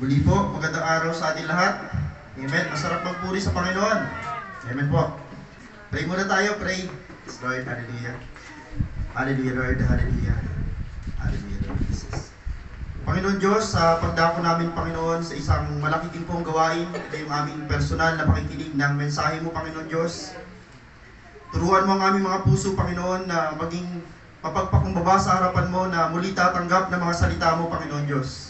Muli po, magandang araw sa ating lahat. Amen. Masarap magpuri sa Panginoon. Amen po. Pray muna tayo, pray. Yes, Lord, hallelujah. Hallelujah, Lord, hallelujah. Hallelujah, Lord Jesus. Panginoon Diyos, sa pagdako namin, Panginoon, sa isang malaking pong gawain, ito yung aming personal na pakikinig ng mensahe mo, Panginoon Diyos. Turuan mo ang aming mga puso, Panginoon, na maging mapagpakumbaba sa harapan mo na muli tatanggap ng mga salita mo, Panginoon Diyos.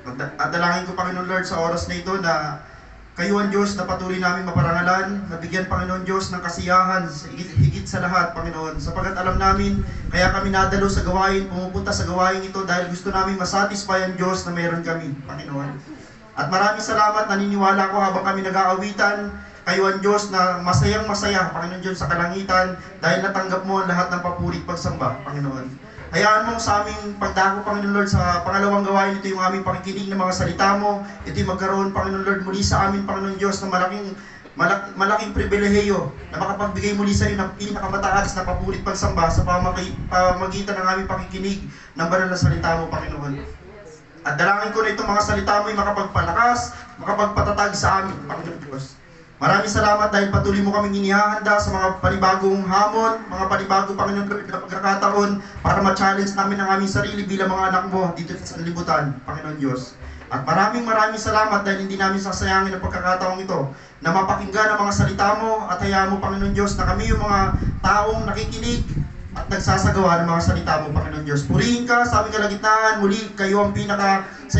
At dalangin ko, Panginoon Lord, sa oras na ito na kayo ang Diyos na patuloy namin maparangalan, nabigyan, Panginoon Diyos, ng kasiyahan, higit sa lahat, Panginoon. Sapagat alam namin, kaya kami nadalo sa gawain, pumupunta sa gawain ito dahil gusto namin masatisfy ang Diyos na meron kami, Panginoon. At maraming salamat, naniniwala ko habang kami nag-aawitan, kayo ang Diyos na masayang masaya, Panginoon Diyos, sa kalangitan dahil natanggap mo ang lahat ng papuri at pagsamba, Panginoon. Hayaan mo sa aming pagdako, Panginoon Lord, sa pangalawang gawain, ito yung aming pakikinig ng mga salita mo. Ito yung magkaroon, Panginoon Lord, muli sa amin, Panginoon Diyos, na malaking pribilehiyo na makapagbigay muli sa iyo ng pinakamataas na papurit pagsamba sa pamagitan ng aming pakikinig ng banal na salita mo, Panginoon. At dalangin ko na itong mga salita mo ay makapagpalakas, makapagpatatag sa amin, Panginoon Diyos. Maraming salamat dahil patuloy mo kaming inihahanda sa mga panibagong hamon, mga panibagong, Panginoon Lord, na pagkakataon para ma-challenge namin ang aming sarili bilang mga anak mo dito sa libutan, Panginoon Diyos. At maraming salamat dahil hindi namin sasayangin ang pagkakataong ito na mapakinggan ang mga salita mo at hayaan mo, Panginoon Diyos, na kami yung mga taong nakikinig at nagsasagawa ng mga salita mo, Panginoon Diyos. Purihin ka sa aming kalagitnaan, muli sa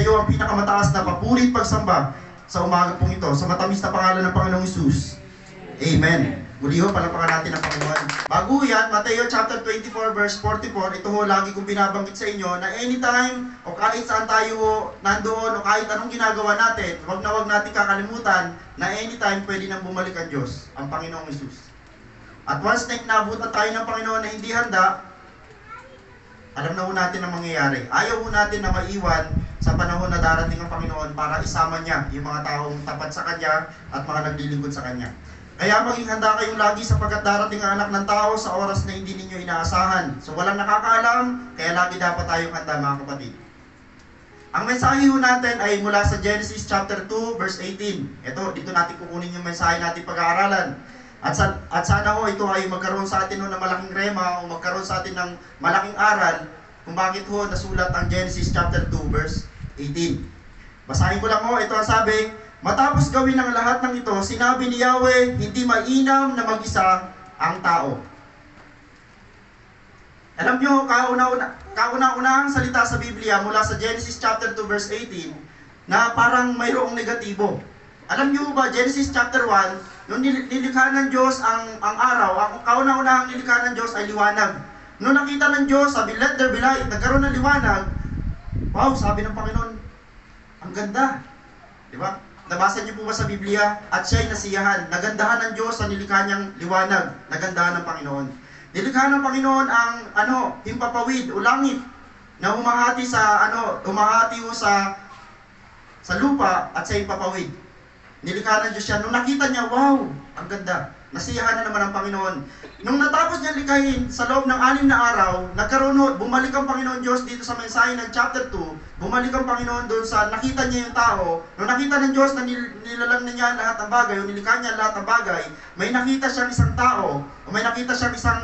iyo ang pinakamataas na papuri at pagsamba sa umaga pong ito, sa matamis na pangalan ng Panginoong Hesus. Amen. Muli ho, palapakan natin ang Panginoon. Bago yan, Mateo chapter 24 verse 44, ito ho, lagi kong binabanggit sa inyo na anytime o kahit saan tayo nandoon o kahit anong ginagawa natin, wag natin kakalimutan na anytime pwede nang bumalik ang Diyos, ang Panginoong Hesus. At once na inabutan tayo ng Panginoon na hindi handa, alam na ho natin ang mangyayari. Ayaw ho natin na maiwan sa panahon na darating ang Panginoon para isama niya yung mga taong tapat sa Kanya at mga naglilingkod sa Kanya. Kaya maging handa kayong lagi sapagkat darating ang anak ng tao sa oras na hindi ninyo inaasahan. So walang nakakaalam, kaya lagi dapat tayong handa, mga kapatid. Ang mensahe ho natin ay mula sa Genesis chapter 2 verse 18. Ito, dito natin kukunin yung mensahe natin pag-aaralan. At sana ho ito ay magkaroon sa atin ng malaking rema o magkaroon sa atin ng malaking aral kung bakit ho nasulat ang Genesis chapter 2 verse 18. Basahin ko lang ho, ito ang sabi, matapos gawin ang lahat ng ito, sinabi ni Yahweh, hindi mainam na mag-isa ang tao. Alam nyo, kauna-unahang salita sa Biblia mula sa Genesis chapter 2 verse 18 na parang mayroong negatibo. Alam nyo ba, Genesis chapter 1, nung nilikha ng Diyos ang araw, ang kauna-unahang nilikha ng Diyos ay liwanag. Nung nakita ng Diyos, sabi, let there be light, nagkaroon ng liwanag. Wow, sabi ng Panginoon, ang ganda. Diba? Nabasa niyo po ba sa Biblia? At siya'y nasiyahan. Nagandahan ng Diyos sa nilikha niyang liwanag. Nagandahan ng Panginoon. Nilikha ng Panginoon ang himpapawid o langit na humahati sa lupa at sa himpapawid. Nilikha ng Diyos siya. Nung nakita niya, wow, ang ganda. Nasiyahan na naman ang Panginoon. Nung natapos niya likahin sa loob ng 6 na araw, bumalik ang Panginoon Diyos dito sa mensahe ng chapter 2, bumalik ang Panginoon doon sa nakita niya yung tao. Nung nakita ng Diyos na nilalang na niya lahat ng bagay, o nilikha niya lahat ng bagay, may nakita siyang isang tao, o may nakita siyang isang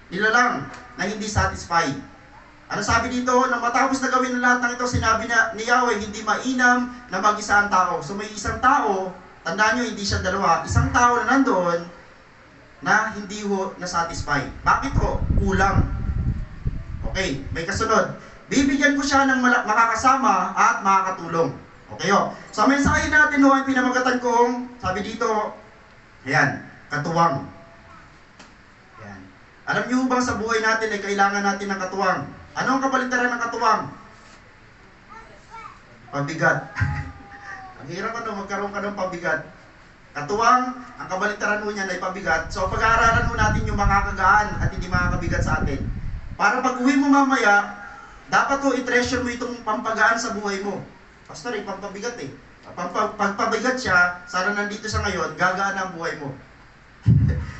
nilalang na hindi satisfied. Ano sabi dito? Nang matapos na gawin ng lahat ng ito, sinabi ni Yahweh, hindi mainam na mag-isa ang tao. So may isang tao, tandaan nyo, hindi siya dalawa, isang tao na nandoon na hindi ho na-satisfy. Bakit ho? Kulang. Okay, may kasunod. Bibigyan ko siya ng makakasama at makakatulong. Okay ho. Sa mensahe natin ho, ang pinamagatan kong, sabi dito, ayan, katuwang. Ayan. Alam nyo bang sa buhay natin ay kailangan natin ng katuwang? Ano ang kabaligtaran ng katuwang? Pabigat. Ang hirap magkaroon ka ng pabigat. Katuwang, ang kabaligtaran mo niyan ay pabigat. So pag-aaralan mo natin yung makakagaan at hindi makakabigat sa atin. Para pag uwi mo mamaya, dapat i-treasure mo itong pampagaan sa buhay mo. Pastor, pampabigat eh. Pagpabigat siya, sana nandito sa ngayon, gagaan ang buhay mo.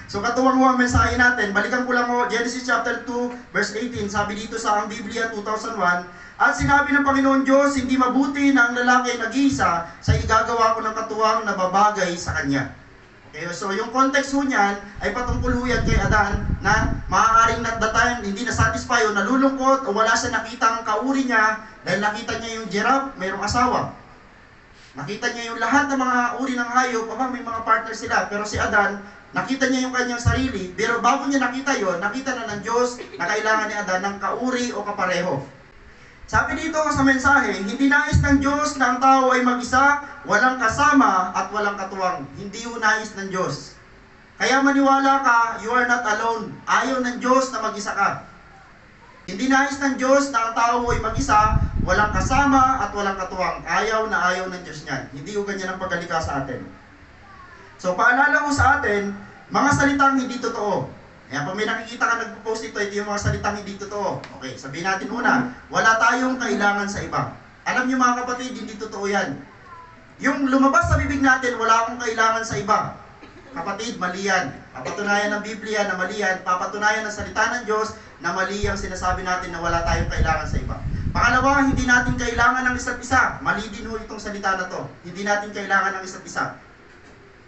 So katuwang mo ang mensahe natin. Balikan ko lang Genesis chapter 2 verse 18. Sabi dito sa ang Biblia 2001, At sinabi ng Panginoon Diyos, hindi mabuti na ang lalaki ay nag-iisa sa igagawa ko ng katuwang na babagay sa kanya. Okay, so yung context ho niyan ay patungkol ho yan kay Adan na maaaring at the time hindi na-satisfy o nalulungkot o wala siya nakitang kauri niya dahil nakita niya yung giraffe, mayroong asawa. Nakita niya yung lahat ng mga uri ng hayop, may mga partner sila, pero si Adan, nakita niya yung kanyang sarili, pero bago niya nakita yon, nakita na ng Diyos na kailangan ni Adan ng kauri o kapareho. Sabi dito sa mensahe, hindi nais ng Diyos na ang tao ay mag-isa, walang kasama at walang katuwang. Hindi yun nais ng Diyos. Kaya maniwala ka, you are not alone. Ayaw ng Diyos na mag-isa ka. Hindi nais ng Diyos na ang tao ay mag-isa, walang kasama at walang katuwang. Ayaw na ayaw ng Diyos niyan. Hindi ko ganyan ang pagkalika sa atin. So paalala ko sa atin, mga salitang hindi totoo. Kaya pag may nakikita ka nagpo-post ito yung mga salitang hindi totoo. Okay, sabihin natin una, wala tayong kailangan sa iba. Alam niyo mga kapatid, hindi totoo yan. Yung lumabas sa bibig natin, wala akong kailangan sa iba. Kapatid, mali yan. Papatunayan ng Biblia na mali yan. Papatunayan ng salita ng Diyos na mali ang sinasabi natin na wala tayong kailangan sa iba. Pangalawa, hindi natin kailangan ng isa't isa. Mali din ho itong salita na to. Hindi natin kailangan ng isa't isa.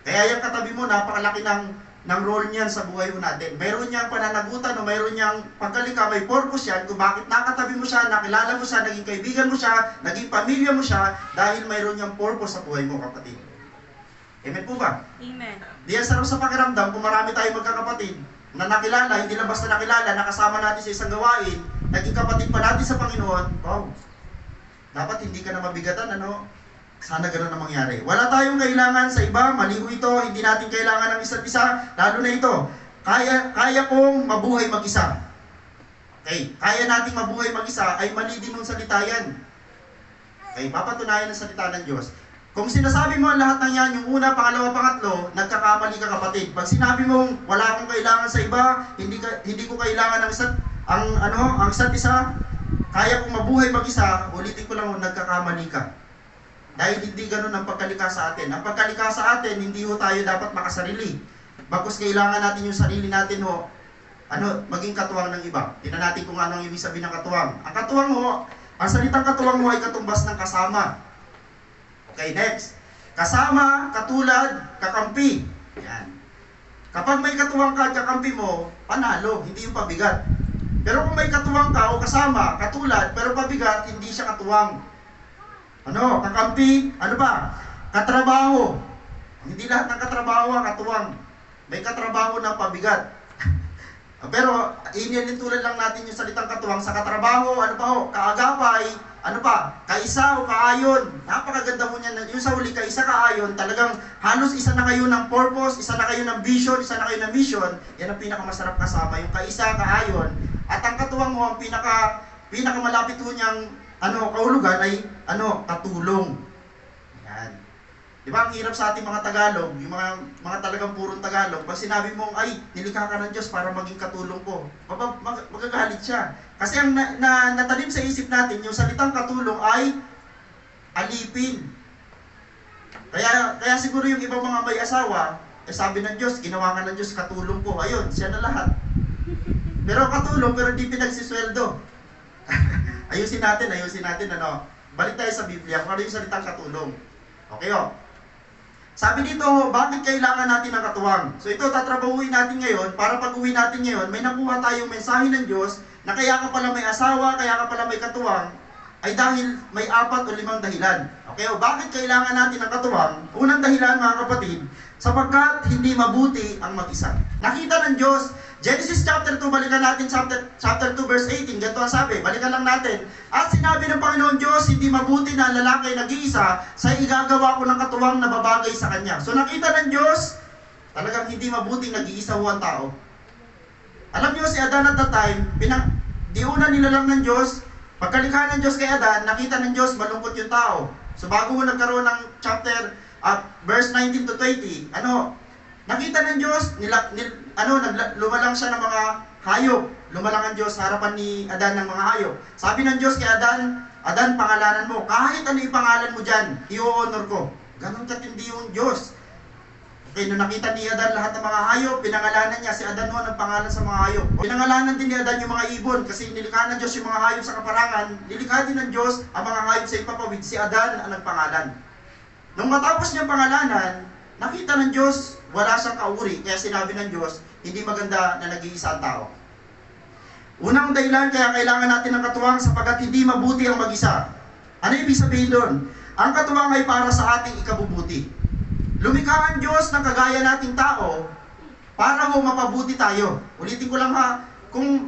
Kaya yung katabi mo, napakalaki ng role niyan sa buhay mo natin. Mayroon niyang pananagutan o mayroon niyang pagkalika, may purpose yan kung bakit nakatabi mo siya, nakilala mo siya, naging kaibigan mo siya, naging pamilya mo siya, dahil mayroon niyang purpose sa buhay mo, kapatid. Amen po ba? Amen. Di yan sarap sa pakiramdam kung marami tayong magkakapatid na nakilala, hindi lang basta nakilala, nakasama natin sa isang gawain, naging kapatid pa natin sa Panginoon. Wow! Dapat hindi ka na mabigatan, ano? Sana gano'n ang mangyari. Wala tayong kailangan sa iba, maliho ito, hindi natin kailangan ng isa't isa, lalo na ito, kaya kong mabuhay mag-isa. Okay, kaya nating mabuhay mag-isa ay mali din ng salita yan. Okay, papatunayan ng salita ng Diyos. Kung sinasabi mo ang lahat ng yan, yung una, pangalawa, pangatlo, nagkakamali ka, kapatid. Pag sinabi mong wala akong kailangan sa iba, hindi ko kailangan ng ang isa't isa, kaya kong mabuhay mag-isa, ulitin ko lang, nagkakamali ka. Dahil hindi ganun ang pagkalika sa atin. Ang pagkalika sa atin, hindi ho tayo dapat makasarili. Bagkus kailangan natin yung sarili natin ho, maging katuwang ng iba. Tingnan natin kung ano ang ibig sabihin ng katuwang. Ang katuwang ho, ang salitang katuwang ho ay katumbas ng kasama. Okay, next. Kasama, katulad, kakampi. Yan. Kapag may katuwang ka at kakampi mo, panalo, hindi yung pabigat. Pero kung may katuwang ka o kasama, katulad, pero pabigat, hindi siya katuwang. Kakampi, katrabaho. Hindi lahat ng katrabaho ang katuwang. May katrabaho na pabigat. Pero, inilintulad lang natin yung salitang katuwang sa katrabaho, kaagapay, kaisa o kaayon. Napakaganda mo niyan. Yung sa huli, kaisa kaayon, talagang halos isa na kayo ng purpose, isa na kayo ng vision, isa na kayo ng mission. Yan ang pinakamasarap kasama, yung kaisa kaayon. At ang katuwang mo, ang pinakamalapit ho niyang kahulugan ay katulong. Yan. Di ba ang hirap sa ating mga Tagalog, yung mga talagang purong Tagalog, pag sinabi mong, ay, nilikha ka ng Diyos para maging katulong ko, magagalit siya. Kasi ang natanim sa isip natin, yung salitang katulong ay alipin. Kaya siguro yung ibang mga may asawa, sabi ng Diyos, ginawa ka ng Diyos katulong ko. Ayun, siya na lahat. Pero katulong, pero hindi pinagsisweldo. Ayusin natin, Balik tayo sa Biblia, kung ano yung salitang katulong. Okay, Sabi dito, bakit kailangan natin ng katuwang? So ito, tatrabahuin natin ngayon, para pag-uwi natin ngayon, may nakuha tayong mensahe ng Diyos, na kaya ka pala may asawa, kaya ka pala may katuwang, ay dahil may 4 o 5 dahilan. Okay, bakit kailangan natin ng katuwang? Unang dahilan, mga kapatid, sapagkat hindi mabuti ang mag-isa. Nakita ng Diyos, Genesis chapter 2, balikan natin chapter 2 verse 18, ganito ang sabi, balikan lang natin. At sinabi ng Panginoon Diyos, hindi mabuti na ang lalaki nag-iisa, sa igagawa ko ng katuwang na babagay sa kanya. So nakita ng Diyos, talagang hindi mabuting nag-iisa ang tao. Alam niyo si Adan at that time, di una nilalang ng Diyos, pagkalikha ng Diyos kay Adan, nakita ng Diyos malungkot yung tao. So bago nagkaroon ng chapter verse 19 to 20, nakita ng Diyos, lumalang siya ng mga hayop. Lumalang ang Diyos sa harapan ni Adan ng mga hayop. Sabi ng Diyos kay Adan, Adan, pangalanan mo. Kahit ano ipangalan mo dyan, i-honor ko. Ganon katindi yung Diyos. Okay, nung nakita ni Adan lahat ng mga hayop, pinangalanan niya si Adan noon ang pangalan sa mga hayop. Pinangalanan din ni Adan yung mga ibon kasi nilikha ng Diyos yung mga hayop sa kaparangan. Nilikha din ng Diyos ang mga hayop sa ipapawid. Si Adan ang nagpangalan. Nung matapos niyang pangalanan, nakita ng Diyos wala siyang kauri. Kaya sinabi ng Diyos, hindi maganda na nag-iisa ang tao. Unang dahilan kaya kailangan natin ng katuwang sapagkat hindi mabuti ang mag-isa. Ano ibig sabihin doon? Ang katuwang ay para sa ating ikabubuti. Lumikha ang Diyos ng kagaya nating tao para ho mapabuti tayo. Ulitin ko lang ha, kung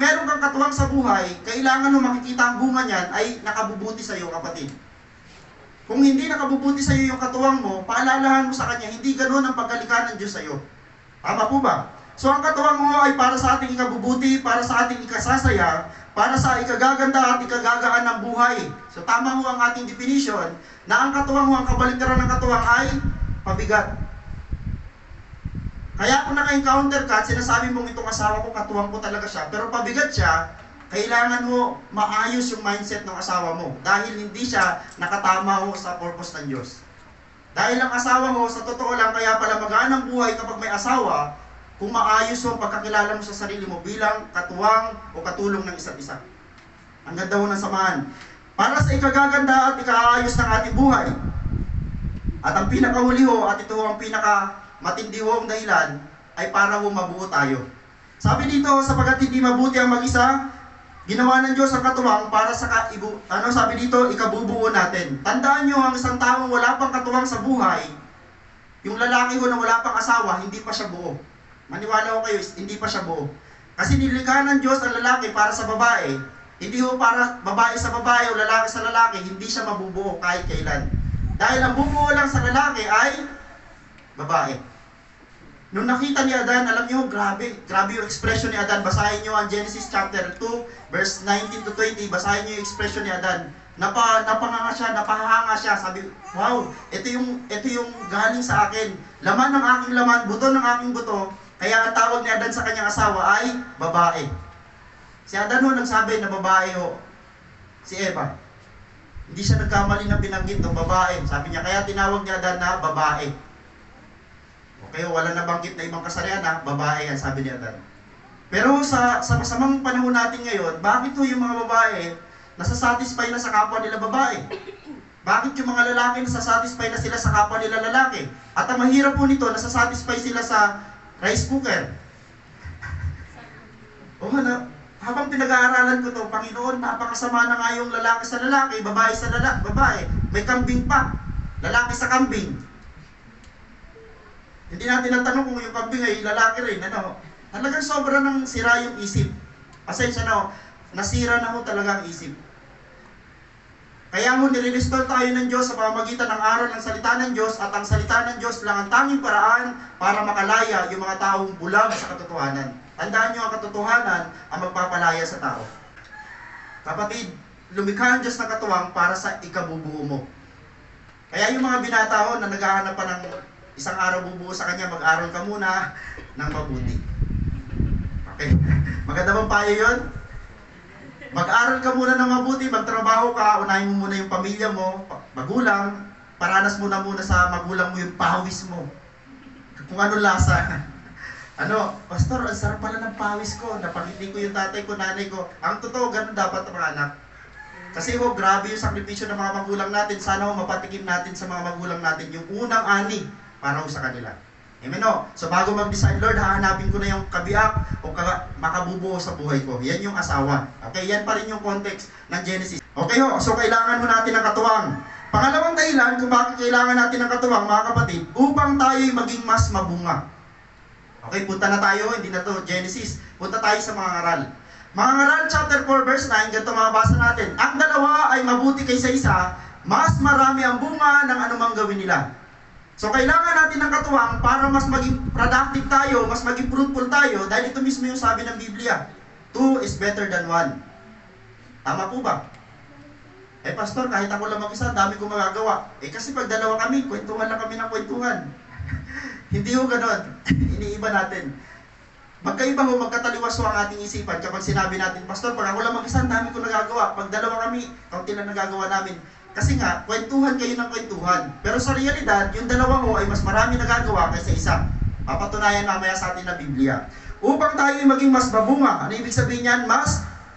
meron kang katuwang sa buhay, kailangan ho makikita ang bunga niyan ay nakabubuti sa iyo, kapatid. Kung hindi nakabubuti sa iyo yung katuwang mo, paalalahan mo sa Kanya, hindi ganoon ang pagkalikha ng Diyos sa iyo. Tama po ba? So ang katuwang mo ay para sa ating ikabubuti, para sa ating ikasasaya, para sa ikagaganda at ikagagaan ng buhay. So tama ho ang ating definition na ang katuwang ho, ang kabaliktaran ng katuwang ay pabigat. Kaya kung naka-encounter ka at sinasabi mong itong asawa ko, katuwang ko talaga siya, pero pabigat siya, kailangan mo maayos yung mindset ng asawa mo dahil hindi siya nakatama ho sa purpose ng Diyos. Dahil ang asawa mo, sa totoo lang, kaya pala magaan ang buhay kapag may asawa, kung maayos ho ang pagkakilala mo sa sarili mo bilang katuwang o katulong ng isa't isa. Ang ganda ho ng samahan. Para sa ikagaganda at ikaayos ng ating buhay. At ang pinakahuli ho, at ito ho ang pinakamatindi ho ang dahilan, ay para ho mabuo tayo. Sabi dito, sapagkat hindi mabuti ang mag-isa, ginawa ng Diyos ang katuwang para sa sabi dito, ikabubuo natin. Tandaan nyo, ang isang taong wala pang katuwang sa buhay, yung lalaki ho na wala pang asawa, hindi pa siya buo. Maniwala ko kayo, hindi pa siya buo. Kasi nilikha ng Diyos ang lalaki para sa babae, hindi ho para babae sa babae o lalaki sa lalaki, hindi siya mabubuo kahit kailan. Dahil ang bumuo lang sa lalaki ay babae. Nung nakita ni Adan, alam niyo, grabe yung expression ni Adan. Basahin niyo ang Genesis chapter 2, verse 19 to 20. Basahin niyo yung expression ni Adan. Napanganga siya, napahanga siya. Sabi, wow, ito yung galing sa akin. Laman ng aking laman, buto ng aking buto. Kaya ang tawag ni Adan sa kanyang asawa ay babae. Si Adan ho nagsabi na babae ho. Si Eva. Hindi siya nagkamali na binanggit ng babae. Sabi niya, kaya tinawag niya Adan na babae. Okay, wala nabanggit na ibang kasarian na babae yan, sabi ni Adan. Pero sa masamang panahon natin ngayon, bakit ho yung mga babae nasasatisfy na sa kapwa nila babae? Bakit yung mga lalaki nasasatisfy na sila sa kapwa nila lalaki? At ang mahirap po nito, nasasatisfy sila sa rice cooker. Habang pinag-aaralan ko to, Panginoon, napakasama na nga yung lalaki sa lalaki, babae sa babae. May kambing pa. Lalaki sa kambing. Hindi natin natanong kung yung kambing ay lalaki rin. Talagang sobra ng sira yung isip. Pasensya na ho, nasira na ho talaga ang isip. Kaya ho, nire-restore tayo ng Diyos sa pamamagitan ng aral ng salita ng Diyos at ang salita ng Diyos lang ang tanging paraan para makalaya yung mga taong bulag sa katotohanan. Tandaan nyo, ang katotohanan ang magpapalaya sa tao. Kapatid, lumikha ang Diyos ng katuwang para sa ikabubuo mo. Kaya yung mga binata ho na naghahanap pa ng isang araw bubuo sa kanya, mag-aral ka muna ng mabuti. Okay? Maganda bang payo yun? Mag-aral ka muna ng mabuti, magtrabaho ka, unahin mo muna yung pamilya mo, magulang, paranas muna sa magulang mo yung pawis mo. Kung anong lasa. Pastor, ang sarap pala ng pawis ko. Napangiti ko yung tatay ko, nanay ko. Ang totoo, ganun dapat ang mga anak. Kasi grabe yung sakripisyo ng mga magulang natin. Sana mapatikim natin sa mga magulang natin yung unang ani para sa kanila. Amen o? So bago mag-decide, Lord, hahanapin ko na yung kabiak o makabubuo sa buhay ko. Yan yung asawa. Okay, yan pa rin yung context ng Genesis. Okay ho, so kailangan mo natin ng katuwang. Pangalawang dahilan kung bakit kailangan natin ng katuwang, mga kapatid, upang tayo'y maging mas mabunga. Okay, punta na tayo, hindi na to Genesis. Punta tayo sa mga ngaral. Mga ngaral, chapter 4, verse 9, ganito mababasa natin. Ang dalawa ay mabuti kaysa isa, mas marami ang bunga ng anumang gawin nila. So kailangan natin ng katuwang para mas maging productive tayo, mas maging fruitful tayo, dahil ito mismo yung sabi ng Biblia. 2 is better than 1. Tama po ba? Pastor, kahit ako lang mag-isa, dami kong magagawa. Kasi pag dalawa kami, kwentuhan lang kami ng kwentuhan. Hindi ho ganon. Iniiba natin. Magkaiba ho, magkataliwas ho ang ating isipan kapag sinabi natin, Pastor, pag ako lang mag-isa, dami kong nagagawa. Pag dalawa kami, kaunti lang nagagawa namin. Kasi nga, kwentuhan kayo ng kwentuhan. Pero sa realidad, yung dalawa ho ay mas marami nagagawa kaysa isa. Papatunayan mamaya sa atin na Biblia. Upang tayo ay maging mas mabunga. Ano ibig sabihin yan?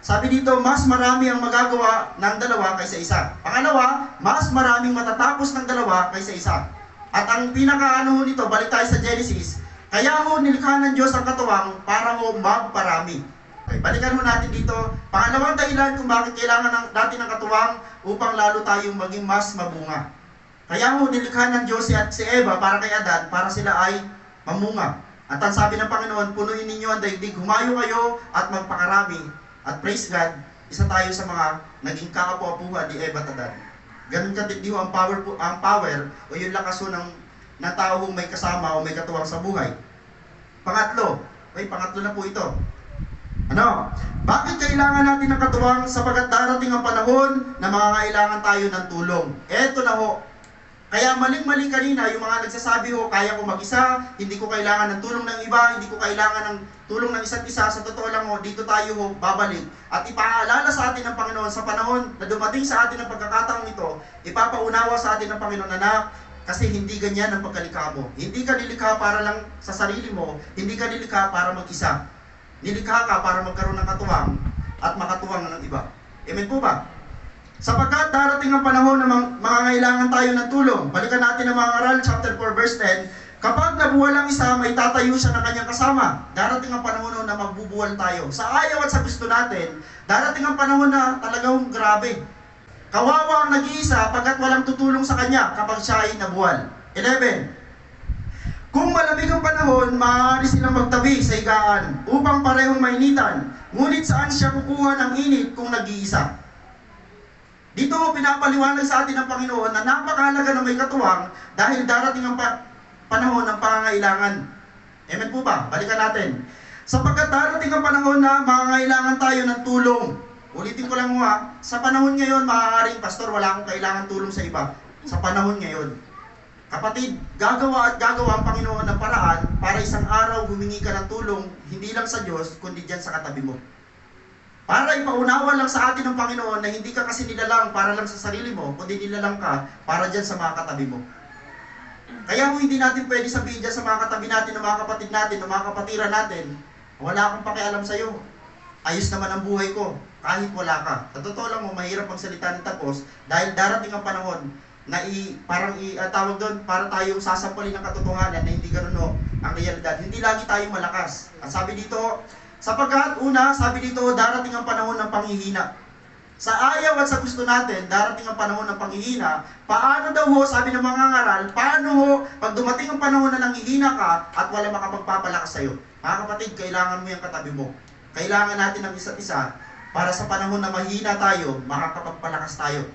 Sabi dito, mas marami ang magagawa ng dalawa kaysa isa. Pangalawa, mas maraming matatapos ng dalawa kaysa isa. At ang pinaka-ano nito, balik tayo sa Genesis, kaya ho nilikha ng Diyos ang katuwang para ho magparami. Okay, balikan mo natin dito. Pangalawang dahilan kung bakit kailangan natin ng katuwang upang lalo tayong maging mas mabunga. Kaya ho nilikha ng Diyos si Eva para kay Adan, para sila ay mamunga. At ang sabi ng Panginoon, punuin ninyo ang daigdig, humayo kayo at magpakarami. At praise God, isa tayo sa mga naging kaapu-apuhan ni Eva at Adan. Ganun katindi ho ang power o yung lakas ho ng tao may kasama o may katuwang sa buhay. Pangatlo na po ito. Bakit kailangan natin ng katuwang? Sapagat darating ang panahon na mangangailangan tayo ng tulong. Eto na ho. Kaya maling-mali kanina yung mga nagsasabi ho, kaya ko mag-isa, hindi ko kailangan ng tulong ng iba, hindi ko kailangan ng tulong ng isa't isa. Sa totoo lang ho, dito tayo ho babalik. At ipaalala sa atin ng Panginoon sa panahon na dumating sa atin ang pagkakataong ito, ipapaunawa sa atin ng Panginoon, anak, kasi hindi ganyan ang pagkalikha mo. Hindi ka nilikha para lang sa sarili mo, hindi ka nilikha para mag-isa. Nilikha ka para magkaroon ng katuwang at makatuwang ng iba. Amen po ba? Sapagkat darating ang panahon na mangangailangan tayo ng tulong. Balikan natin ang mga aral, chapter 4, verse 10. Kapag nabuwal ang isa, may tatayo siya ng kanyang kasama. Darating ang panahon na magbubuwal tayo. Sa ayaw at sa gusto natin, darating ang panahon na talagang grabe. Kawawa ang nag-iisa pagkat walang tutulong sa kanya kapag siya ay nabuwal. 11. Kung malamig ang panahon, maaari silang magtabi sa higaan upang parehong mainitan. Ngunit saan siya kukuha ng init kung nag-iisa? Dito pinapaliwanag sa atin ng Panginoon na napakahalaga na may katuwang dahil darating ang panahon ng pangangailangan. Amen po ba? Balikan natin. Sapagkat darating ang panahon na mangangailangan tayo ng tulong. Ulitin ko lang ha, sa panahon ngayon, maaaring, Pastor, wala akong kailangan tulong sa iba. Sa panahon ngayon. Kapatid, gagawa ang Panginoon ng paraan para isang araw humingi ka ng tulong, hindi lang sa Diyos, kundi dyan sa katabi mo. Para ipaunawa lang sa atin ng Panginoon na hindi ka kasi nilalang para lang sa sarili mo, kundi nilalang ka para dyan sa mga katabi mo. Kaya kung hindi natin pwede sabihin dyan sa mga katabi natin, ng mga kapatid natin, ng mga kapatiran natin, wala akong pakialam sa'yo. Ayos naman ang buhay ko, kahit wala ka. Sa totoo lang mo, mahirap magsalita ng tapos dahil darating ang panahon na tawag doon, para tayong sasampalin ng katotohanan na hindi ganun no, ang realidad. Hindi lagi tayong malakas. At sabi dito, sapagkat sabi dito, darating ang panahon ng panghihina. Sa ayaw at sa gusto natin, darating ang panahon ng panghihina. Paano daw ho, sabi ng mga ngaral, paano ho, pag dumating ang panahon na nanghihina ka at wala makapagpapalakas sa'yo? Mga kapatid, kailangan mo yung katabi mo. Kailangan natin ng isa't isa para sa panahon na mahina tayo, makakapagpalakas tayo.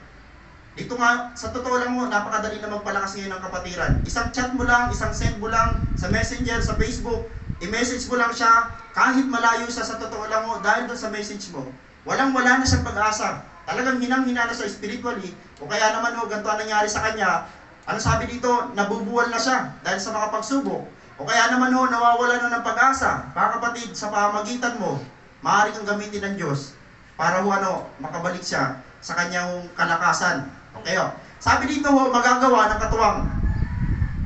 Dito nga, sa totoo lang mo, napakadali na magpalakas ngayon ng kapatiran. Isang chat mo lang, isang send mo lang, sa messenger, sa Facebook, i-message mo lang siya, kahit malayo siya, sa totoo lang mo, dahil doon sa message mo, wala na siyang pag-asa. Talagang hinang-hina na siya spiritually, o kaya naman ho, ganito ang nangyari sa kanya, ano sabi dito, nabubuwal na siya, dahil sa mga pagsubok, o kaya naman ho, nawawala na ng pag-asa. Mga kapatid, sa pamamagitan mo, maaari kang gamitin ng Diyos, para ho, makabalik siya sa kanyang kalakasan. Okay, sabi dito ho, magagawa ng katuwang.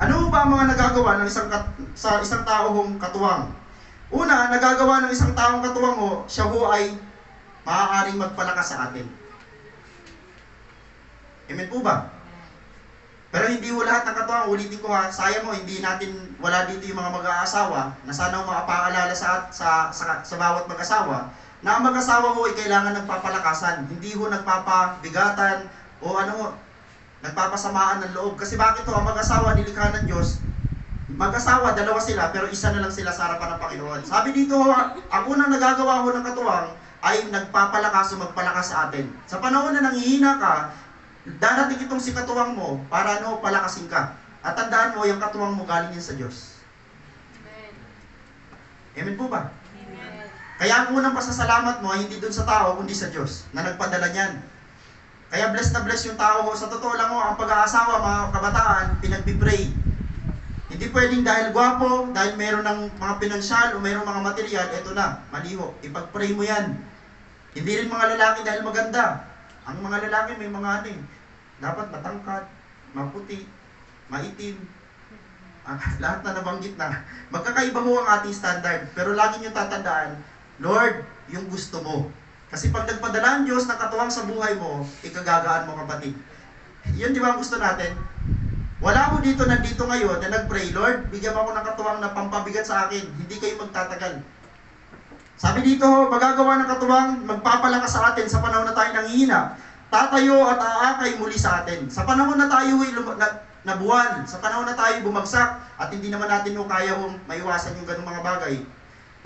Ano ba ang mga nagagawa ng sa isang tao hong katuwang? Una, nagagawa ng isang taong katuwang ho, siya ho ay maaaring magpalakas sa atin. Amen po ba? Pero hindi ho lahat ng katuwang, ulitin ko ha, sayang ho, hindi natin, wala dito yung mga mag-aasawa, na sana ho makapaalala sa bawat mag-asawa, na ang mag-asawa ho ay kailangan nagpapalakasan, hindi ho nagpapabigatan, o nagpapasamaan ng loob. Kasi bakit ang mag-asawa nilikha ng Diyos? Mag-asawa, dalawa sila, pero isa na lang sila sa harapan ng Panginoon. Sabi dito, ang unang nagagawa ho ng katuwang ay nagpapalakas o magpalakas sa atin. Sa panahon na nanghihina ka, darating itong si katuwang mo para palakasin ka. At tandaan mo, yung katuwang mo galing yan sa Diyos. Amen. Amen po ba? Amen. Kaya ang unang pasasalamat mo ay hindi dun sa tao, kundi sa Diyos na nagpadala niyan. Kaya blessed na blessed yung tao ho. Sa totoo lang ho, ang pag-aasawa, mga kabataan, pinagpipray. Hindi pwedeng dahil gwapo, dahil meron ng mga pinansyal o meron mga material, eto na, mali ho. Ipag-pray mo yan. Hindi rin mga lalaki dahil maganda. Ang mga lalaki may mga Dapat matangkad, maputi, maitim, lahat na nabanggit na. Magkakaiba ho ang ating standard, pero lagi nyo tatandaan, Lord, yung gusto mo. Kasi pag nagpadala ang Diyos ng katuwang sa buhay mo, ikagagaan mo, kapatid. Yun di ba ang gusto natin? Wala ko dito, nandito ngayon, na nag-pray, Lord, bigyan mo ako ng katuwang na pampabigat sa akin, hindi kayo magtatagal. Sabi dito, magagawa ng katuwang, magpapalakas sa atin sa panahon na tayo nanghihina. Tatayo at aakay muli sa atin. Sa panahon na tayo na buwan, sa panahon na tayo bumagsak, at hindi naman natin kaya maiwasan yung ganung mga bagay.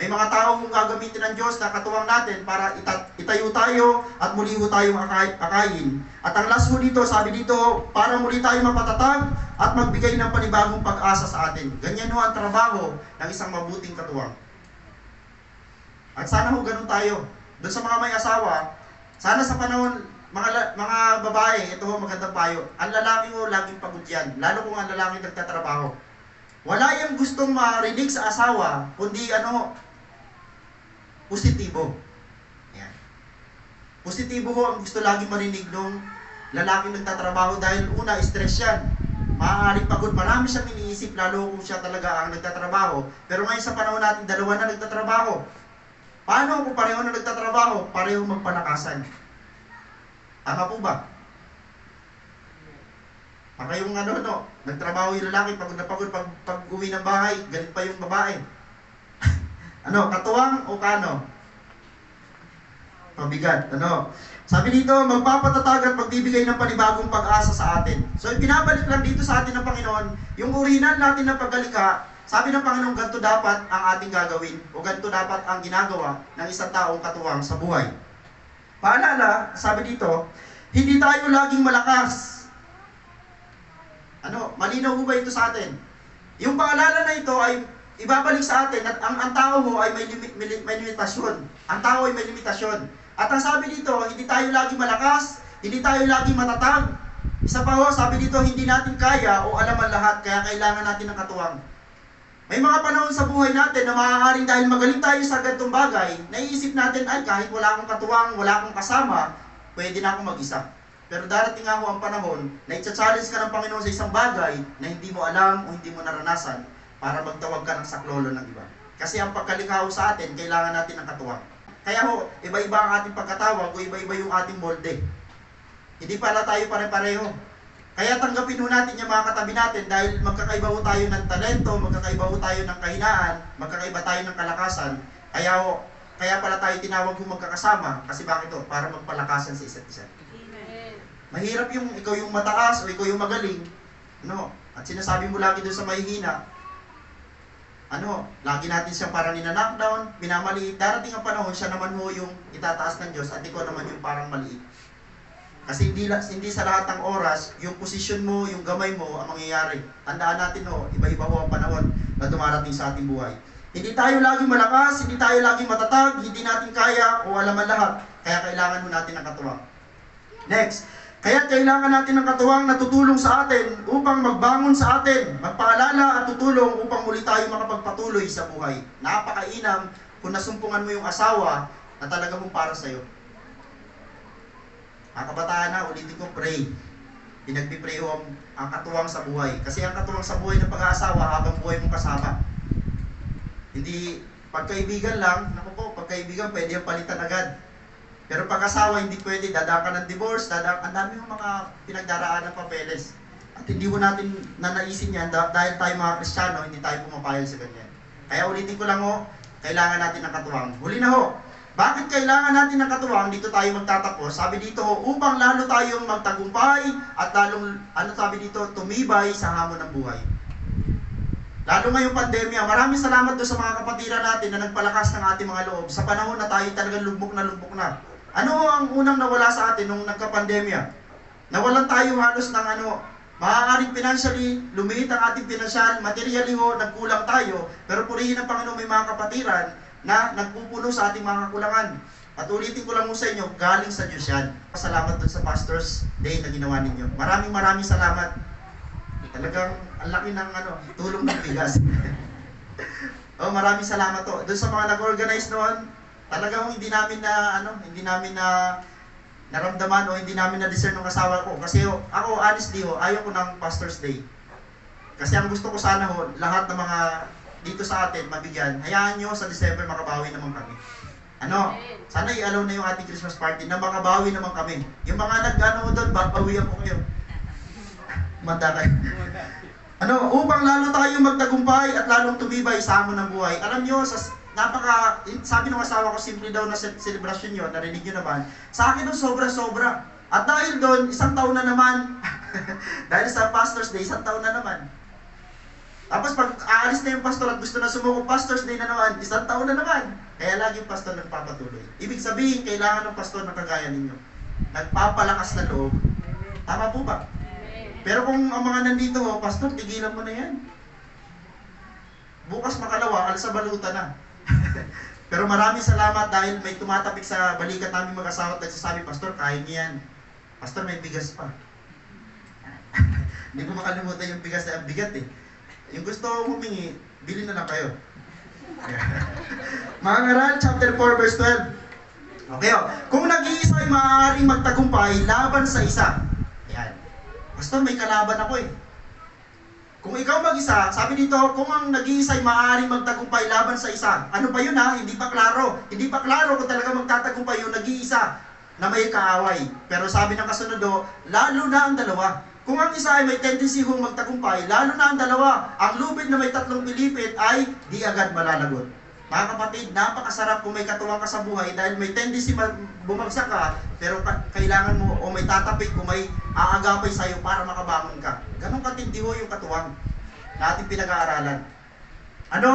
May mga tao kung gagamitin ng Diyos na katuwang natin para itayo tayo at muli ho tayong akayin. At ang last mo dito, sabi dito, para muli tayo mapatatag at magbigay ng panibagong pag-asa sa atin. Ganyan ho ang trabaho ng isang mabuting katuwang. At sana ho ganun tayo. Doon sa mga may asawa, sana sa panahon, mga babae, ito ho magandang payo. Ang lalaki ho, laging pagod yan. Lalo kung ang lalaki nagtatrabaho. Wala yung gustong marinig sa asawa, kundi positibo. Yan. Positibo ho ang gusto lagi marinig ng lalaking nagtatrabaho dahil una, stress yan. Maaaring pagod, marami siyang iniisip, lalo kung siya talaga ang nagtatrabaho. Pero ngayon sa panahon natin, dalawa na nagtatrabaho. Paano kung pareho na nagtatrabaho, pareho magpalakasan? Tama po ba? Baka yung nagtrabaho yung lalaki, pagod na pagod, pag uwi ng bahay, galit pa yung babae. Katuwang o kano? Pabigat, Sabi dito, magpapatatag at magbibigay ng panibagong pag-asa sa atin. So, pinabalik lang dito sa atin ng Panginoon, yung orihinal natin ng pagkalikha, sabi ng Panginoon, ganito dapat ang ating gagawin, o ganito dapat ang ginagawa ng isang taong katuwang sa buhay. Paalala, sabi dito, hindi tayo laging malakas. Malinaw po ba ito sa atin? Yung paalala na ito ay ibabalik sa atin at ang tao mo ay may limitasyon. Ang tao ay may limitasyon. At ang sabi dito, hindi tayo lagi malakas, hindi tayo lagi matatag. Isa pa ho, sabi dito, hindi natin kaya o alam ang lahat, kaya kailangan natin ng katuwang. May mga panahon sa buhay natin na maaaring dahil magaling tayo sa ganitong bagay, naiisip natin, ay kahit wala akong katuwang, wala akong kasama, pwede na akong mag-isa. Pero darating nga ho ang panahon na i-challenge ka ng Panginoon sa isang bagay na hindi mo alam o hindi mo naranasan para magtawag ka ng saklolo ng iba. Kasi ang pagkalikha ho sa atin, kailangan natin ng katuwang. Kaya ho, iba-iba ang ating pagkatawag o iba-iba yung ating molde. Hindi pala tayo pare-pareho. Kaya tanggapin ho natin yung mga katabi natin dahil magkakaiba ho tayo ng talento, magkakaiba ho tayo ng kahinaan, magkakaiba tayo ng kalakasan. Kaya pala tayo tinawag ho magkakasama. Kasi bakit ho? Para magpalakasan sa isa't isa. Mahirap yung ikaw yung mataas o ikaw yung magaling, at sinasabi mo lagi doon sa mahihina, lagi natin siyang parang nina-knockdown, minamaliit, darating ang panahon, siya naman mo yung itataas ng Diyos at ikaw naman yung parang maliit. Kasi hindi sa lahat ng oras, yung posisyon mo, yung gamay mo, ang mangyayari. Tandaan natin iba-iba ho ang panahon na dumarating sa ating buhay. Hindi tayo laging malakas, hindi tayo laging matatag, hindi natin kaya o alam ang lahat, kaya kailangan mo natin ng katuwang. Next. Kaya kailangan natin ng katuwang na tutulong sa atin upang magbangon sa atin, magpaalala at tutulong upang muli tayo makapagpatuloy sa buhay. Napakainam kung nasumpungan mo yung asawa na talaga mong para sa'yo. Mga kabataan na, ulitin ko, pray. Pinagpipray ho ang katuwang sa buhay. Kasi ang katuwang sa buhay ng pag-aasawa habang buhay mong kasama. Hindi pagkaibigan lang, pagkaibigan pwede yung palitan agad. Pero pag-asawa, hindi pwede, dadaan ka ng divorce, ang dami ng mga pinagdaraan ng papeles. At hindi mo natin nanaisin yan dahil tayo mga Kristiyano, hindi tayo pumapayag sa ganyan. Kaya ulitin ko lang kailangan natin ng katuwang. Huli na bakit kailangan natin ng katuwang? Dito tayo magtatapos. Sabi dito, upang lalo tayong magtagumpay at lalong, sabi dito, tumibay sa hamon ng buhay. Lalo ngayong pandemya, maraming salamat doon sa mga kapatiran natin na nagpalakas ng ating mga loob sa panahon na tayo talagang lubok na. Ano ang unang nawala sa atin nung nagka-pandemya? Nawalan tayo halos ng maaaring financially, lumiit ang ating financial, materially nagkulang tayo, pero purihin ng Panginoon may mga kapatiran na nagpupuno sa ating mga kakulangan. At ulitin ko lang sa inyo, galing sa Diyos yan. Salamat dun sa Pastor's Day na ginawa ninyo. Maraming salamat. Talagang ang laki ng tulong ng bigas. Maraming salamat doon sa mga nag-organize noon. Talagang hindi namin naramdaman o hindi namin na-discern ng asawa ko. Kasi ako, honestly, ayaw ko ng Pastor's Day. Kasi ang gusto ko sana lahat ng mga dito sa atin, mabigyan, hayaan nyo sa December makabawi naman kami. Sana i-allow na yung ating Christmas party na makabawi naman kami. Yung mga nag-ano doon, bawian ko kayo. Manda kayo. Upang lalo tayong magtagumpay at lalong tumibay sa hamon ng buhay. Alam nyo, sabi ng asawa ko, simple daw na celebration yun, narinig nyo naman. Sa akin doon, sobra-sobra. At dahil doon, 1 taon na naman, dahil sa Pastor's Day, 1 taon na naman. Tapos pag aalis na yung pastor at gusto na sumuko, Pastor's Day na naman, 1 taon na naman. Kaya lagi yung pastor nagpapatuloy. Ibig sabihin, kailangan ng pastor na kagaya ninyo. Nagpapalakas na loob. Tama po ba? Pero kung ang mga nandito, pastor, tigilan mo na yan. Bukas makalawa, alas sa baluta na. Pero maraming salamat dahil may tumatapik sa balikat namin mag-asawa at nagsasabi, Pastor, kaya niya yan. Pastor, may bigas pa. Hindi ko makalimutan yung bigas na bigat eh. Yung gusto humingi, bili na lang kayo. Mga ngaral, chapter 4, verse 12. Okay, kung nag-iisa ay maaaring magtagumpay laban sa isa. Ayan. Pastor, may kalaban ako eh. Kung ikaw mag-isa, sabi dito, kung ang nag-iisa ay maaaring magtagumpay laban sa isa. Ano pa yun ha? Hindi pa klaro. Hindi pa klaro kung talaga magtatagumpay yung nag-iisa na may kaaway. Pero sabi ng kasunod, lalo na ang dalawa. Kung ang isa ay may tendency hong magtagumpay, lalo na ang dalawa, ang lubid na may 3 pilipit ay di agad malalagot. Mga kapatid, napakasarap kung may katuwang ka sa buhay dahil may tendency bumagsak ka, pero kailangan mo o may tatapik kung may aagapay sa'yo para makabangon ka. Ganun katindi yung katuwang na ating pinag-aaralan.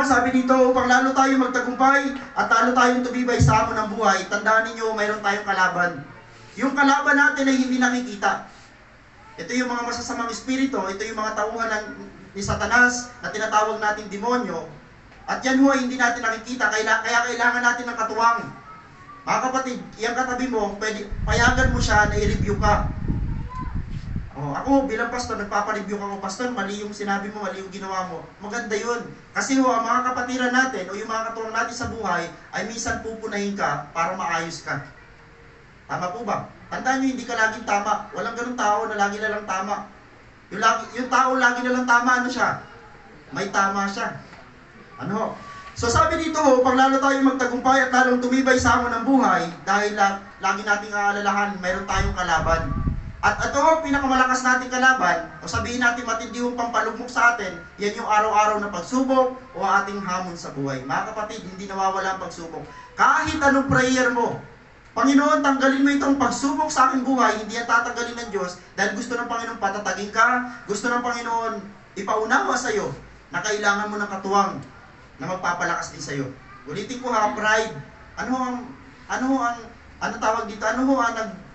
Sabi dito, upang lalo tayo magtagumpay at lalo tayong tumibay sa hamon ng buhay, tandaan ninyo, mayroon tayong kalaban. Yung kalaban natin ay hindi nakikita. Ito yung mga masasamang espiritu, ito yung mga tauhan ni Satanas na tinatawag nating demonyo. At yan ay hindi natin nakikita, kaya kailangan natin ng katuwang. Mga kapatid, yung katabi mo, payagan mo siya na i-review ka. Ako bilang pastor, nagpapa-review ka ko, pastor, mali yung sinabi mo, mali yung ginawa mo. Maganda yun. Kasi ang mga kapatiran natin o yung mga katuwang natin sa buhay ay minsan pupunahin ka para maayos ka. Tama po ba? Tandaan nyo, hindi ka laging tama. Walang ganun tao na lagi na lang tama. Yung tao lagi na lang tama, siya? May tama siya. So sabi dito, pag lalo tayo magtagumpay at lalong tumibay sa hamon ng buhay, dahil lagi nating aalalahan, mayroon tayong kalaban. At ito, pinakamalakas nating kalaban, o sabihin natin matindi yung pampalugmok sa atin, yan yung araw-araw na pagsubok o ating hamon sa buhay. Mga kapatid, hindi nawawala ang pagsubok. Kahit anong prayer mo, Panginoon, tanggalin mo itong pagsubok sa aking buhay, hindi yan tatanggalin ng Diyos, dahil gusto ng Panginoon patatagin ka, gusto ng Panginoon ipaunawa sa iyo na kailangan mo ng katuwang na magpapalakas din sa iyo. Ulitin ko pride. Ano tawag dito?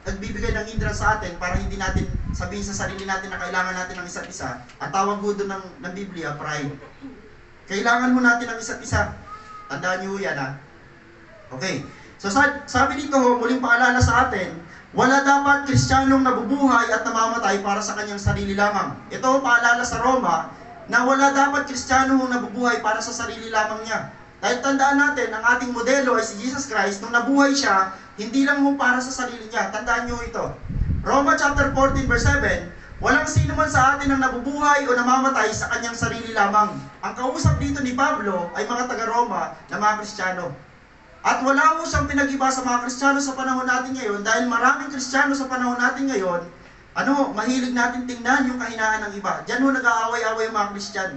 Nagbibigay ng hindrance sa atin para hindi natin sabihin sa sarili natin na kailangan natin ng isa't isa. Ang tawag doon ng Biblia, pride. Kailangan mo natin ng isa't isa. Tandaan niyo yan Okay. So sabi dito, muling paalala sa atin, wala dapat Kristiyanong nabubuhay at namamatay para sa kanyang sarili lamang. Ito paalala sa Roma, na wala dapat Kristiyano nabubuhay para sa sarili lamang niya. Dahil tandaan natin, ang ating modelo ay si Jesus Christ. Nung nabuhay siya, hindi lang para sa sarili niya. Tandaan niyo ito. Roma chapter 14 verse 7, walang sino man sa atin ang nabubuhay o namamatay sa kanyang sarili lamang. Ang kausap dito ni Pablo ay mga taga-Roma na mga Kristiyano. At wala mo siyang pinag-iba sa mga Kristiyano sa panahon natin ngayon dahil maraming Kristiyano sa panahon natin ngayon mahilig natin tingnan yung kahinaan ng iba. Diyan nag-aaway-away yung mga Kristiyano.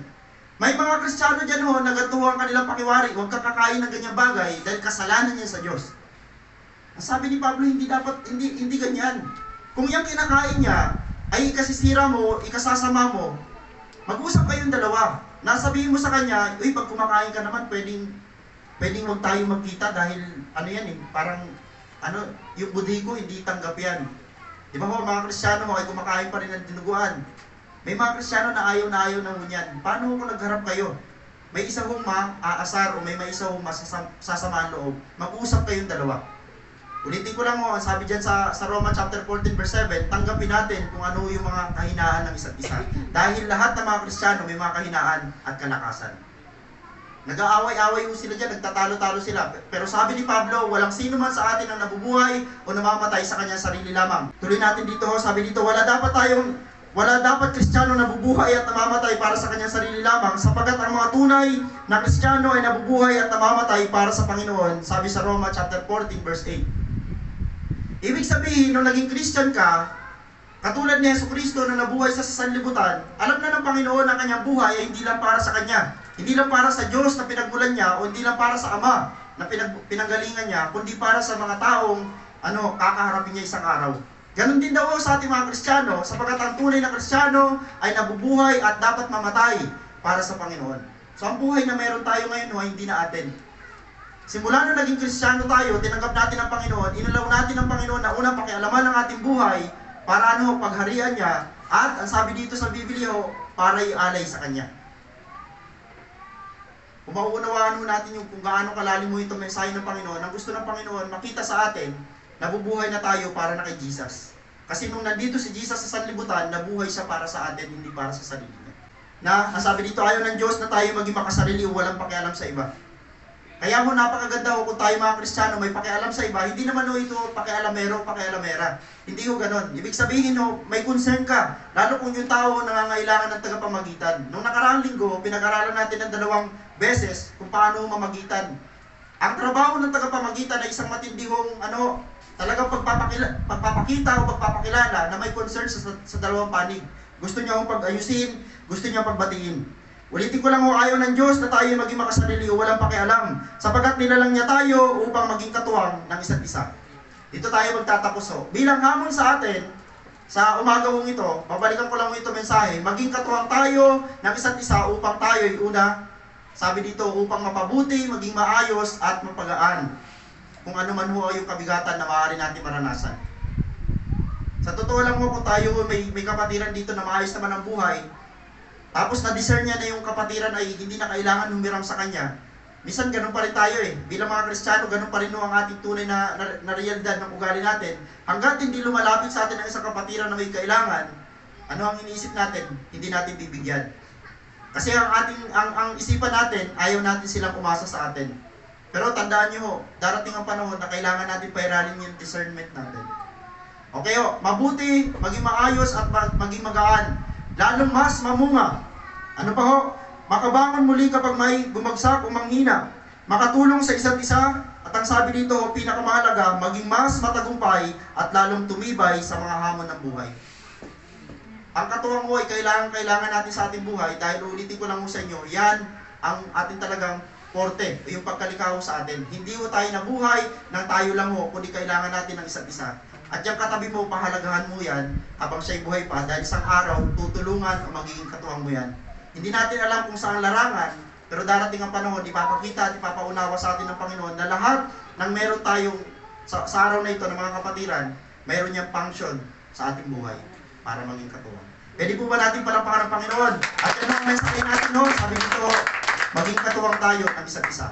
May mga Kristiyano diyan nagatuwa ang kanilang pakiwari, huwag kakain ng ganyang bagay dahil kasalanan niya sa Diyos. Ang sabi ni Pablo, hindi ganyan. Kung yung kinakain niya ay ikasisira mo, ikasasama mo, mag-usap kayong dalawa. Nasabihin mo sa kanya, pag kumakain ka naman, pwedeng huwag tayo magkita dahil parang yung budhi ko hindi tanggap yan. Di ba mga Kristiyano ay kumakain pa rin ng dinuguan. May mga Kristiyano na ayaw ng hunyan. Paano kung nagharap kayo? May isa hong maaasar o may isa hong sasama ang loob. Mag-usap kayong dalawa. Ulitin ko lang sabi dyan sa Roma chapter 14 verse 7, tanggapin natin kung ano yung mga kahinaan ng isa't isa. Dahil lahat ng mga Kristiyano may mga kahinaan at kalakasan. Nag-aaway-aaway ho sila dyan, nagtatalo-talo sila. Pero sabi ni Pablo, walang sino man sa atin ang nabubuhay o namamatay sa kanyang sarili lamang. Tuloy natin dito, sabi dito, wala dapat Kristiyano nabubuhay at namamatay para sa kanyang sarili lamang, sapagkat ang mga tunay na Kristiyano ay nabubuhay at namamatay para sa Panginoon, sabi sa Roma chapter 14 verse 8. Ibig sabihin, nung naging Christian ka, katulad ni Jesucristo na nabuhay sa sanlibutan, alam na ng Panginoon ang kanyang buhay ay hindi lang para sa kanya, hindi lang para sa Diyos na pinagmulan niya, o hindi lang para sa Ama na pinanggalingan niya, kundi para sa mga taong kakaharapin niya isang araw. Ganon din daw sa ating mga Kristiyano, sapagkat ang tunay na Kristiyano ay nabubuhay at dapat mamatay para sa Panginoon. So ang buhay na meron tayo ngayon ay hindi na atin. Simula nung naging Kristiyano tayo, tinanggap natin ang Panginoon, inalaw natin ang Panginoon na unang pakialaman ng ating buhay para pagharian niya, at ang sabi dito sa Biblia, para ialay sa Kanya. Kung mauunawaan natin kung gaano kalalim mo itong mensahe ng Panginoon, ang gusto ng Panginoon makita sa atin, nabubuhay na tayo para na kay Jesus. Kasi nung nandito si Jesus sa sanlibutan, nabuhay siya para sa atin, hindi para sa sarili niya. Ang sabi dito, ayaw ng Diyos na tayo maging makasarili o walang pakialam sa iba. Kaya napakaganda kung tayo mga Kristiyano may pakialam sa iba, hindi naman ito pakialamero, pakialamera. Hindi ganon. Ibig sabihin may concern ka, lalo kung yung tao nangangailangan ng tagapamagitan. Nung nakaraang linggo, pinag-aralan natin ng 2 beses kung paano mamagitan. Ang trabaho ng tagapamagitan ay isang matindihong talagang pagpapakita o pagpapakilala na may concern sa dalawang panig. Gusto niya pag-ayusin, gusto niya pagbatiin. Ulitin ko lang ayaw ng Diyos na tayo maging makasarili o walang pakialam, sapagkat nilalang niya tayo upang maging katuwang ng isa't isa. Dito tayo magtatapos bilang hamon sa atin, sa umagawang ito, babalikan ko lang ito mensahe, maging katuwang tayo ng isa't isa upang tayo ay sabi dito, upang mapabuti, maging maayos at mapagaan. Kung ano man yung kabigatan na maaari natin maranasan. Sa totoo lang kung tayo may kapatiran dito na maayos naman ang buhay, tapos na-discern niya na yung kapatiran ay hindi na kailangan humiram sa kanya, minsan ganun pa rin tayo bilang mga Kristiyano, ganun pa rin ang ating tunay na realidad ng ugali natin. Hanggat hindi lumalapit sa atin ang isang kapatiran na may kailangan, ano ang iniisip natin? Hindi natin bibigyan. Kasi ang isipan natin, ayaw natin silang umasa sa atin. Pero tandaan nyo darating ang panahon na kailangan natin pairalin yung discernment natin. Okay mabuti, maging maayos at maging magaan, lalong mas mamunga. Ano pa makabangon muli kapag may bumagsak o manghina, makatulong sa isa't isa, at ang sabi dito, pinakamahalaga, maging mas matagumpay at lalong tumibay sa mga hamon ng buhay. Ang katuwang ay kailangan natin sa ating buhay, dahil ulitin ko lang sa inyo, yan ang ating talagang porte, o yung pagkalikaw sa atin. Hindi tayo nabuhay nang tayo lang kundi kailangan natin ng isa't isa. At yung katabi mo, pahalagahan mo yan habang siya'y buhay pa, dahil isang araw, tutulungan o magiging katuwang mo yan. Hindi natin alam kung saan larangan, pero darating ang panahon, ipapakita at ipapaunawa sa atin ng Panginoon na lahat ng meron tayong sa araw na ito ng mga kapatiran, meron niyang function sa ating buhay para maging katuwang. Pwede po ba natin palapakan ng Panginoon? At yan ang mensahe natin sabi dito, maging katuwang tayo ng isa't isa.